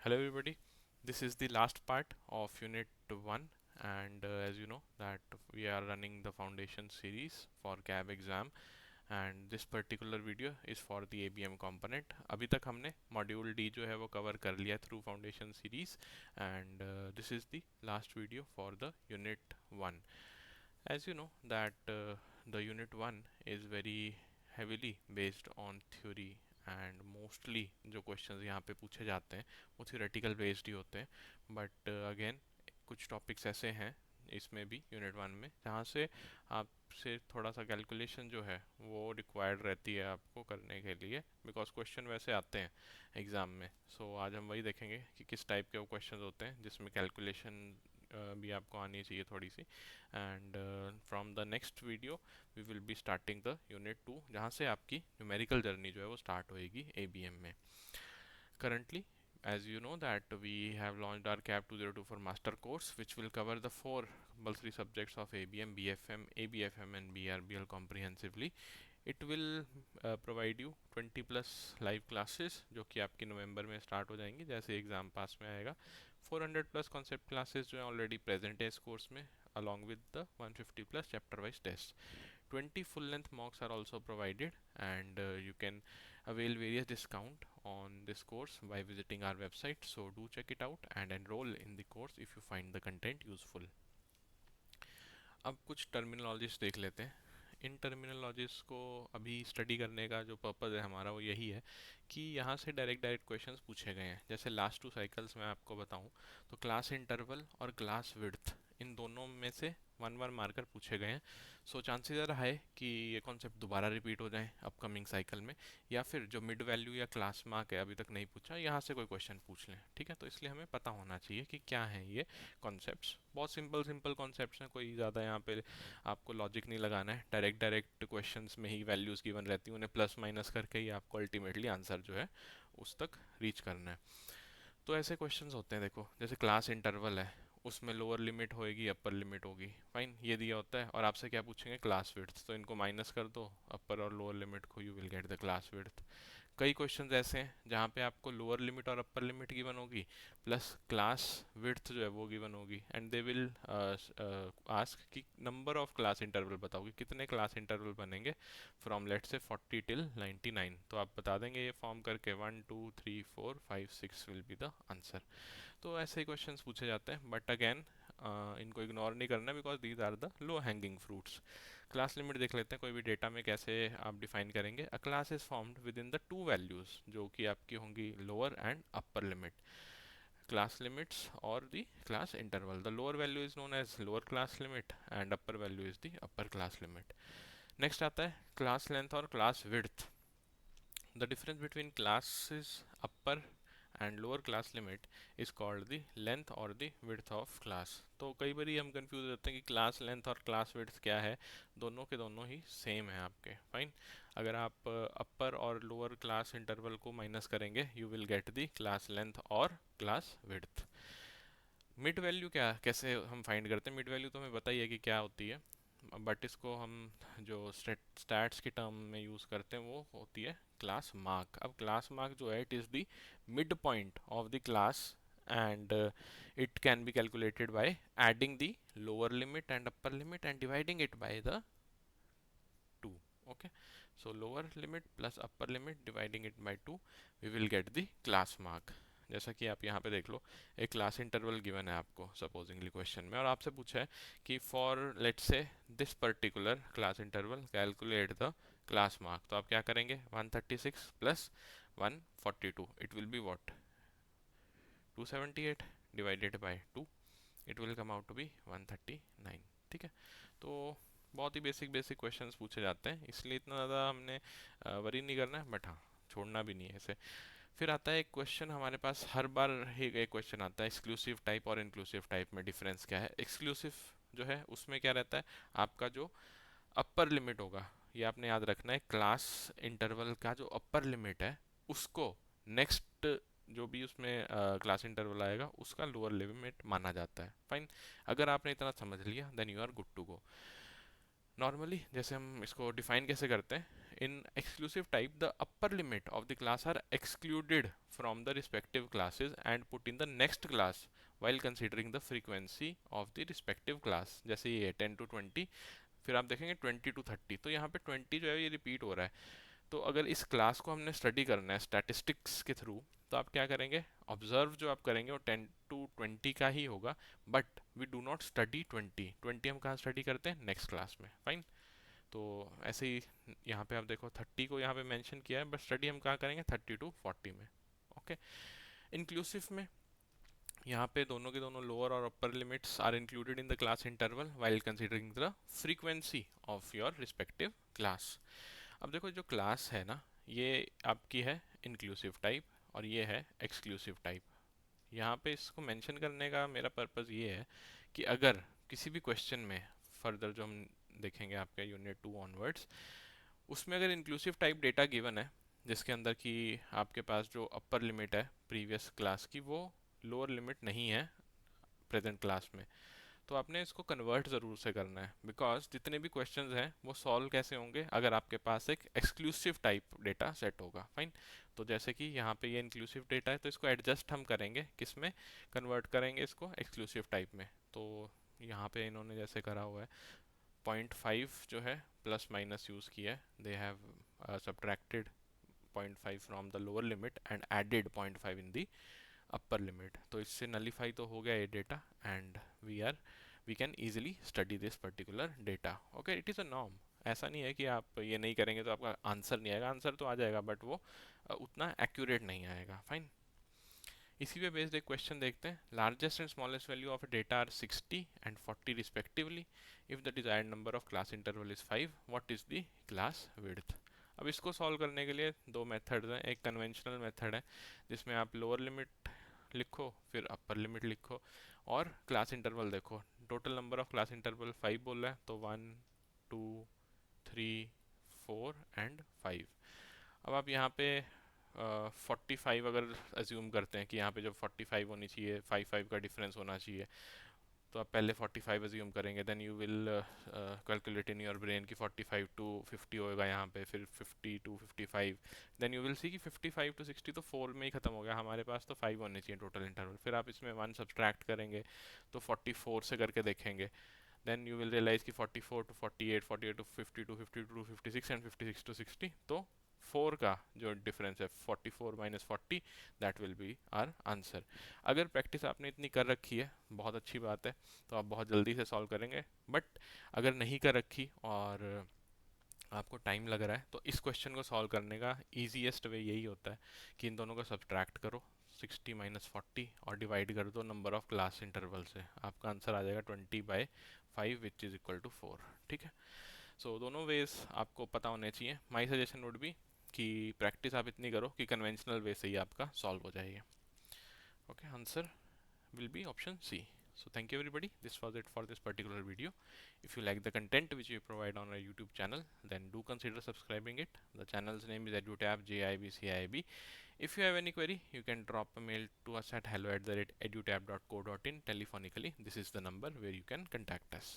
Hello everybody. This is the last part of Unit 1 and as you know that we are running the foundation series for CAB exam and this particular video is for the ABM component. अभी तक हमने module D जो है वो cover कर लिया through foundation series and this is the last video for the unit 1. As you know that the unit 1 is very heavily based on theory and mostly जो questions यहाँ पे पूछे जाते हैं वो थियोरेटिकल बेस्ड ही होते हैं बट अगेन कुछ टॉपिक्स ऐसे हैं इसमें भी यूनिट 1 में जहाँ से आपसे थोड़ा सा कैलकुलेशन जो है वो रिक्वायर्ड रहती है आपको करने के लिए बिकॉज क्वेश्चन वैसे आते हैं एग्ज़ाम में. सो आज हम वही देखेंगे कि किस टाइप के वो क्वेश्चन होते हैं जिसमें कैलकुलेशन भी आपको आनी चाहिए थोड़ी सी. And from the next video we will be starting the unit 2 जहाँ से आपकी न्यूमेरिकल जर्नी जो है वो स्टार्ट होएगी एबीएम में. Currently, as you know that we have launched our CAP 2024 master course which will cover the four compulsory subjects of ABM, BFM, ABFM and BRBL comprehensively. It will provide you 20 plus live classes जो कि आपकी नवंबर में start हो जाएंगी जैसे exam pass में आएगा. 400 plus concept classes जो है ऑलरेडी प्रेजेंट है इस कोर्स में along with the 150 plus chapter wise tests. 20 full length mocks are also provided and you can avail various discount on this course by visiting our website, so do check it out and enroll in the course if you find the content useful. अब कुछ terminologies देख लेते हैं. इन terminologies को अभी study करने का जो पर्पज़ है हमारा वो यही है कि यहाँ से डायरेक्ट डायरेक्ट क्वेश्चंस पूछे गए हैं. जैसे लास्ट 2 साइकिल्स में आपको बताऊँ तो क्लास इंटरवल और क्लास विड्थ इन दोनों में से 1 1 मार्कर पूछे गए हैं. सो चांसेस ज़रा है कि ये कॉन्सेप्ट दोबारा रिपीट हो जाए अपकमिंग साइकिल में या फिर जो मिड वैल्यू या क्लास मार्क है अभी तक नहीं पूछा यहाँ से कोई क्वेश्चन पूछ लें. ठीक है, तो इसलिए हमें पता होना चाहिए कि क्या है ये कॉन्सेप्ट्स. बहुत सिंपल सिंपल कॉन्सेप्ट्स हैं, कोई ज़्यादा यहाँ पे आपको लॉजिक नहीं लगाना है. डायरेक्ट डायरेक्ट क्वेश्चंस में ही वैल्यूज़ गिवन रहती हैं, उन्हें प्लस माइनस करके ही आपको अल्टीमेटली आंसर जो है उस तक रीच करना है. तो ऐसे क्वेश्चंस होते हैं देखो, जैसे क्लास इंटरवल है उसमें लोअर लिमिट होएगी अपर लिमिट होगी. फाइन, ये दिया होता है और आपसे क्या पूछेंगे क्लास विड्थ, तो इनको माइनस कर दो अपर और लोअर लिमिट को, you will get the class width. कई क्वेश्चंस ऐसे हैं जहाँ पे आपको लोअर लिमिट और अपर लिमिट गिवन होगी प्लस क्लास विड्थ जो है वो गिवन होगी एंड दे विल आस्क कि नंबर ऑफ क्लास इंटरवल बताओ कि कितने क्लास इंटरवल बनेंगे फ्रॉम लेट से 40 टिल 99. तो आप बता देंगे ये फॉर्म करके 1 2 3 4 5 6 विल बी द आंसर. तो ऐसे ही क्वेश्चन पूछे जाते हैं बट अगेन इनको इग्नोर नहीं करना because these are the low hanging fruits. Class limit देख लेते हैं, कोई भी डेटा में कैसे आप डिफाइन करेंगे. A class is formed with in the two values जो कि आपकी होंगी lower and upper limit. Class limits और the class interval, the lower value is known as lower class limit and upper value is the upper class limit. Next आता है class length और class width. The difference between classes upper and lower class limit is called the length or the width of class. तो कई बार हम confuse हो जाते हैं कि क्लास लेंथ और क्लास विड्थ क्या है. दोनों के दोनों ही सेम है आपके. फाइन, अगर आप अपर और लोअर क्लास इंटरवल को माइनस करेंगे you will get the class length और क्लास विड्थ. मिड वैल्यू क्या कैसे हम फाइंड करते हैं, मिड वैल्यू तो हमें पता ही है कि क्या होती है बट इसको हम जो स्टैट्स की टर्म में यूज़ करते हैं वो होती है क्लास मार्क. अब क्लास मार्क जो है it is the mid point of the class and it can be calculated by adding the lower limit and upper limit and dividing it by the 2. Okay, so lower limit plus upper limit dividing it by 2 we will get the class mark. जैसा कि आप यहाँ पे देख लो एक class interval given है आपको supposedly question में और आपसे पूछा है कि for let's say this particular class interval calculate the class mark. तो आप क्या करेंगे 136 plus 142 it will be what 278 divided by 2 it will come out to be 139. ठीक है, तो बहुत ही बेसिक बेसिक क्वेश्चंस पूछे जाते हैं इसलिए इतना ज़्यादा हमने वरी नहीं करना है बट हाँ छोड़ना भी नहीं है इसे. फिर आता है एक क्वेश्चन हमारे पास हर बार ही एक क्वेश्चन आता है एक्सक्लूसिव टाइप और इंक्लूसिव टाइप में डिफरेंस क्या है. एक्सक्लूसिव जो है उसमें क्या रहता है आपका जो अपर लिमिट होगा ये आपने याद रखना है, क्लास इंटरवल का जो अपर लिमिट है उसको नेक्स्ट जो भी उसमें क्लास इंटरवल आएगा उसका लोअर लिमिट माना जाता है. फाइन, अगर आपने इतना समझ लिया then you are good to go. Normally जैसे हम इसको डिफाइन कैसे करते हैं, in exclusive type, the upper limit of the class are excluded from the respective classes and put in the next class while considering the frequency of the respective class. जैसे ये 10 to 20, फिर आप देखेंगे 20 to 30, तो यहाँ पे 20 जो है ये रिपीट हो रहा है। तो अगर इस क्लास को हमने स्टडी करना है स्टैटिस्टिक्स के थ्रू, तो आप क्या करेंगे, ऑब्जर्व जो आप करेंगे वो 10 to 20 का ही होगा, but we do not study 20 हम कहाँ स्टडी करते हैं, नेक्स्ट क्लास में। फाइन। तो ऐसे ही यहाँ पे आप देखो 30 को यहाँ पे मेंशन किया है, बट स्टडी हम कहाँ करेंगे, 30 to 40 में। ओके। इंक्लूसिव में यहाँ पे दोनों के दोनों लोअर और upper limits are included in the class interval while considering the frequency of your respective class. अब देखो जो क्लास है ना, ये आपकी है इंक्लूसिव टाइप और ये है एक्सक्लूसिव टाइप। यहाँ पे इसको मेंशन करने का मेरा पर्पज़ ये है कि अगर किसी भी क्वेश्चन में फर्दर जो हम देखेंगे आपके यूनिट 2 ऑनवर्ड्स, उसमें अगर इंक्लूसिव टाइप डेटा गिवन है जिसके अंदर कि आपके पास जो अपर लिमिट है प्रीवियस क्लास की वो लोअर लिमिट नहीं है प्रेजेंट क्लास में, तो आपने इसको कन्वर्ट ज़रूर से करना है, बिकॉज जितने भी क्वेश्चंस हैं वो सॉल्व कैसे होंगे, अगर आपके पास एक एक्सक्लूसिव टाइप डेटा सेट होगा। फाइन। तो जैसे कि यहाँ पे ये इंक्लूसिव डेटा है, तो इसको एडजस्ट हम करेंगे, किस में कन्वर्ट करेंगे इसको, एक्सक्लूसिव टाइप में। तो यहाँ पे इन्होंने जैसे करा हुआ है 0.5 जो है प्लस माइनस यूज़ किया है, they have subtracted 0.5 from the lower limit and added 0.5 in the upper limit. तो इससे नलीफाई तो हो गया ये data and we can easily study this particular data. Okay, it is a norm. ऐसा नहीं है कि आप ये नहीं करेंगे तो आपका आंसर नहीं आएगा, आंसर तो आ जाएगा बट वो उतना एक्यूरेट नहीं आएगा। फाइन। इसी पे बेस्ड एक क्वेश्चन देखते हैं। Largest and smallest value of data are 60 and 40 respectively if the desired number of class interval is 5, what is the class width. अब इसको सॉल्व करने के लिए दो मेथड्स हैं। एक कन्वेंशनल मेथड है जिसमें आप लोअर लिमिट लिखो फिर अपर लिमिट लिखो और क्लास इंटरवल देखो। Total number of class interval 5 बोल रहा है, तो 1 2 3 4 एंड 5। अब आप यहाँ पे 45 अगर अज्यूम करते हैं कि यहाँ पे जब 45 होनी चाहिए, 5 का डिफरेंस होना चाहिए, तो आप पहले 45 अज्यूम करेंगे, then you will calculate in your brain कि 45 to 50 होएगा यहाँ पे, फिर 50 to 55, then you will see कि 55 to 60 तो 4 में ही खत्म हो गया, हमारे पास तो 5 होने चाहिए टोटल इंटरवल। फिर आप इसमें 1 सब्सट्रैक्ट करेंगे तो 44 से करके देखेंगे, देन यू विल रियलाइज कि 44 to 48, 48 to 52, 52 to 56 and 56 to 60, तो 4 का जो डिफरेंस है 44 minus 40, that will be our answer. अगर प्रैक्टिस आपने इतनी कर रखी है बहुत अच्छी बात है, तो आप बहुत जल्दी से सॉल्व करेंगे, बट अगर नहीं कर रखी और आपको टाइम लग रहा है, तो इस क्वेश्चन को सॉल्व करने का ईजीएस्ट वे यही होता है कि इन दोनों को सब्ट्रैक्ट करो, 60 माइनस 40, और डिवाइड कर दो नंबर ऑफ क्लास इंटरवल से, आपका आंसर आ जाएगा 20/5 विच इज़ इक्वल टू 4। ठीक है। सो दोनों वेज आपको पता होने चाहिए। माई सजेशन वुड बी कि प्रैक्टिस आप इतनी करो कि कन्वेंशनल वे से ही आपका सॉल्व हो जाएगी। Okay, answer will be option C. So thank you everybody. This was it for this particular video. If you like the content which we provide on our YouTube channel, then do consider subscribing it. The channel's name is EduTab, JIBCIB. If you have any query, you can drop a mail to us at hello@edutab.co.in telephonically. This is the number where you can contact us.